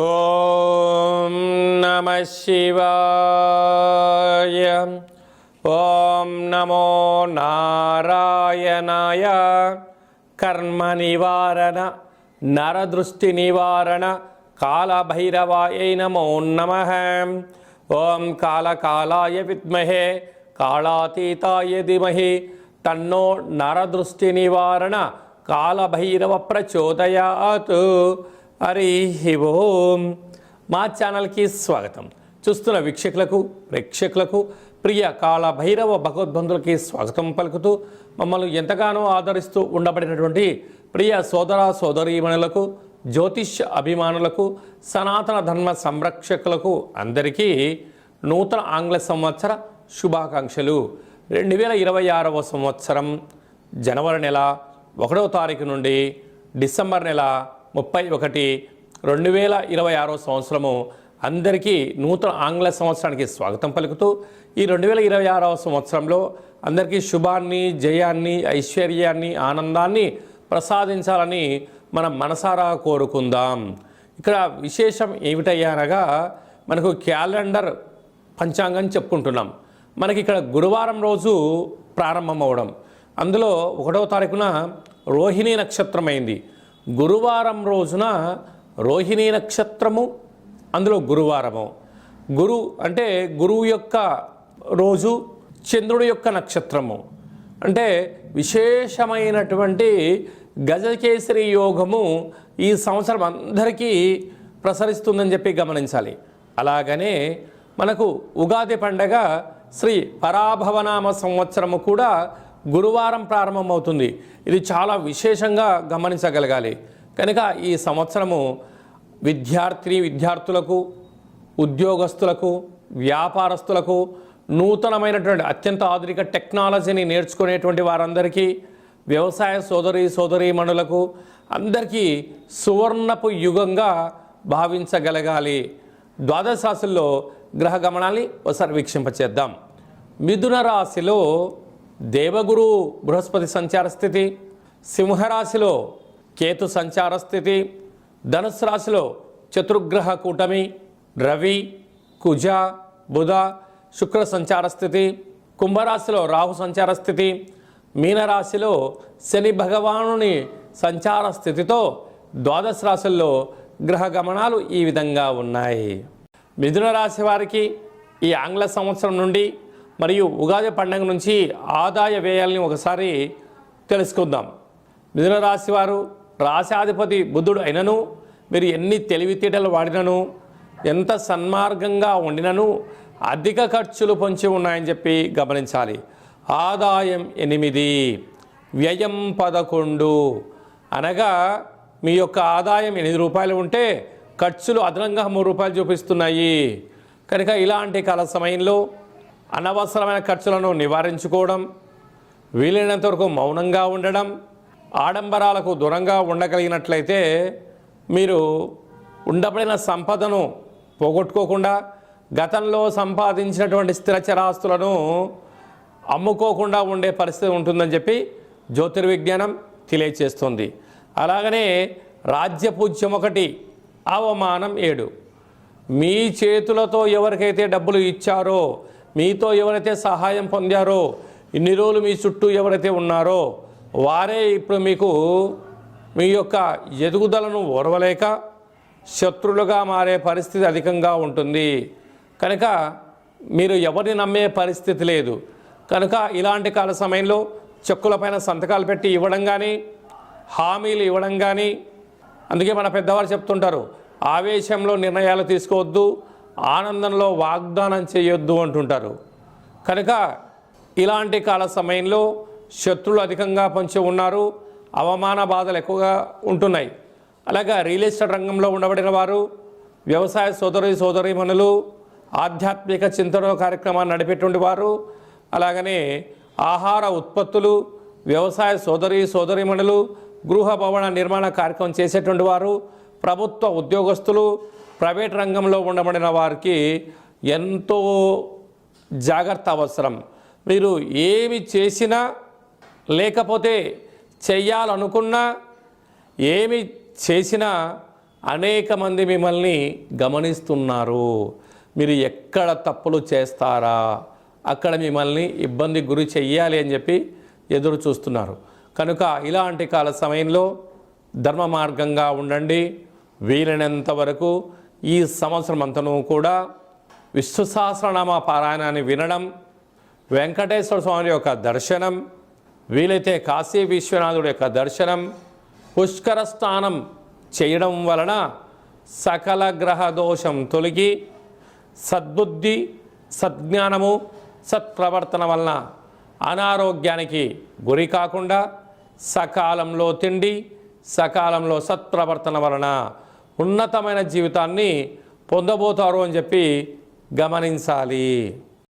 ఓం నమః శివాయ. ఓం నమో నారాయణాయ. కర్మ నివారణ నరదృష్టి నివారణ కాళభైరవాయ నమో నమః. ఓం కాళకాలాయ విద్మహే కాళాతీతాయ ధీమహి తన్నో నరదృష్టి నివారణ కాళభైరవ ప్రచోదయాత్. హరి ఓం. మా ఛానల్కి స్వాగతం. చూస్తున్న వీక్షకులకు ప్రేక్షకులకు ప్రియ కాళభైరవ భగవద్బంధులకి స్వాగతం పలుకుతూ మమ్మల్ని ఎంతగానో ఆదరిస్తూ ఉండబడినటువంటి ప్రియ సోదర సోదరీమణులకు, జ్యోతిష్ అభిమానులకు, సనాతన ధర్మ సంరక్షకులకు అందరికీ నూతన ఆంగ్ల సంవత్సర శుభాకాంక్షలు. 2026వ సంవత్సరం జనవరి నెల 1వ తారీఖు నుండి డిసెంబర్ నెల 31, 2026 సంవత్సరము అందరికీ నూతన ఆంగ్ల సంవత్సరానికి స్వాగతం పలుకుతూ ఈ 2026వ సంవత్సరంలో అందరికీ శుభాన్ని, జయాన్ని, ఐశ్వర్యాన్ని, ఆనందాన్ని ప్రసాదించాలని మనం మనసారా కోరుకుందాం. ఇక్కడ విశేషం ఏమిటయ్యా అనగా మనకు క్యాలెండర్ పంచాంగం చెప్పుకుంటున్నాం. మనకి ఇక్కడ గురువారం రోజు ప్రారంభమవడం, అందులో 1వ తారీఖున రోహిణీ నక్షత్రం అయింది. గురువారం రోజున రోహిణీ నక్షత్రము, అందులో గురువారము. గురు అంటే గురువు యొక్క రోజు, చంద్రుడి యొక్క నక్షత్రము. అంటే విశేషమైనటువంటి గజకేసరి యోగము ఈ సంవత్సరం అందరికీ ప్రసరిస్తుందని చెప్పి గమనించాలి. అలాగనే మనకు ఉగాది పండగ శ్రీ పరాభవనామ సంవత్సరము కూడా గురువారం ప్రారంభమవుతుంది. ఇది చాలా విశేషంగా గమనించగలగాలి. కనుక ఈ సంవత్సరము విద్యార్థులకు, ఉద్యోగస్తులకు, వ్యాపారస్తులకు, నూతనమైనటువంటి అత్యంత ఆధునిక టెక్నాలజీని నేర్చుకునేటువంటి వారందరికీ, వ్యవసాయ సోదరీమణులకు అందరికీ సువర్ణపు యుగంగా భావించగలగాలి. ద్వాదశ రాశుల్లో గ్రహ గమనాన్ని ఒకసారి వీక్షింపచేద్దాం. మిథున రాశిలో దేవగురు బృహస్పతి సంచార స్థితి, సింహరాశిలో కేతు సంచార స్థితి, ధనుసు రాశిలో చతుర్గ్రహ కూటమి రవి, కుజ, బుధ, శుక్ర సంచార స్థితి, కుంభరాశిలో రాహు సంచార స్థితి, మీనరాశిలో శని భగవానుని సంచార స్థితితో ద్వాదశ రాశుల్లో గ్రహ గమనాలు ఈ విధంగా ఉన్నాయి. మిథున రాశి వారికి ఈ ఆంగ్ల సంవత్సరం నుండి మరియు ఉగాది పండుగ నుంచి ఆదాయ వ్యయాల్ని ఒకసారి తెలుసుకుందాం. మిథున రాశి వారు రాశాధిపతి బుధుడు అయినను, మీరు ఎన్ని తెలివితేటలు వాడినను, ఎంత సన్మార్గంగా ఉండినను అధిక ఖర్చులు పొంచి ఉన్నాయని చెప్పి గమనించాలి. ఆదాయం 8, వ్యయం 11 అనగా మీ యొక్క ఆదాయం 8 రూపాయలు ఉంటే ఖర్చులు అదనంగా 3 రూపాయలు చూపిస్తున్నాయి. కనుక ఇలాంటి కాల సమయంలో అనవసరమైన ఖర్చులను నివారించుకోవడం, వీలైనంత వరకు మౌనంగా ఉండడం, ఆడంబరాలకు దూరంగా ఉండగలిగినట్లయితే మీరు ఉండబడిన సంపదను పోగొట్టుకోకుండా, గతంలో సంపాదించినటువంటి స్థిరచరాస్తులను అమ్ముకోకుండా ఉండే పరిస్థితి ఉంటుందని చెప్పి జ్యోతిర్విజ్ఞానం తెలియచేస్తుంది. అలాగనే రాజ్యపూజ్యం 1, అవమానం 7. మీ చేతులతో ఎవరికైతే డబ్బులు ఇచ్చారో, మీతో ఎవరైతే సహాయం పొందారో, ఇన్ని రోజులు మీ చుట్టూ ఎవరైతే ఉన్నారో వారే ఇప్పుడు మీకు మీ యొక్క ఎదుగుదలను ఓర్వలేక శత్రులుగా మారే పరిస్థితి అధికంగా ఉంటుంది. కనుక మీరు ఎవరిని నమ్మే పరిస్థితి లేదు. కనుక ఇలాంటి కాల సమయంలో చెక్కులపైన సంతకాలు పెట్టి ఇవ్వడం కానీ, హామీలు ఇవ్వడం కానీ, అందుకే మన పెద్దవారు చెప్తుంటారు, ఆవేశంలో నిర్ణయాలు తీసుకోవద్దు, ఆనందంలో వాగ్దానం చేయొద్దు అంటుంటారు. కనుక ఇలాంటి కాల సమయంలో శత్రులు అధికంగా పొంచి ఉన్నారు, అవమాన బాధలు ఎక్కువగా ఉంటున్నాయి. అలాగే రియల్ ఎస్టేట్ రంగంలో ఉండబడిన వారు, వ్యవసాయ సోదరీమణులు, ఆధ్యాత్మిక చింతన కార్యక్రమాన్ని నడిపేటువంటి వారు, అలాగనే ఆహార ఉత్పత్తులు, వ్యవసాయ సోదరీమణులు, గృహ భవన నిర్మాణ కార్యక్రమం చేసేటువంటి వారు, ప్రభుత్వ ఉద్యోగస్తులు, ప్రైవేట్ రంగంలో ఉండబడిన వారికి ఎంతో జాగ్రత్త అవసరం. మీరు ఏమి చేసినా, లేకపోతే చెయ్యాలనుకున్నా, ఏమి చేసినా అనేక మంది మిమ్మల్ని గమనిస్తున్నారు. మీరు ఎక్కడ తప్పులు చేస్తారా అక్కడ మిమ్మల్ని ఇబ్బంది గురి చెయ్యాలి అని చెప్పి ఎదురు చూస్తున్నారు. కనుక ఇలాంటి కాల సమయంలో ధర్మ మార్గంగా ఉండండి. వీలైనంత వరకు ఈ సంవత్సరం అంతను కూడా విష్ణు సహస్రనామ పారాయణాన్ని వినడం, వెంకటేశ్వర స్వామి యొక్క దర్శనం, వీలైతే కాశీ విశ్వనాథుడి యొక్క దర్శనం, పుష్కర స్నానం చేయడం వలన సకల గ్రహ దోషం తొలగి సద్బుద్ధి, సద్జ్ఞానము, సత్ప్రవర్తన వలన అనారోగ్యానికి గురి కాకుండా సకాలంలో తిండి, సకాలంలో సత్ప్రవర్తన వలన ఉన్నతమైన జీవితాన్ని పొందబోతారు అని చెప్పి గమనించాలి.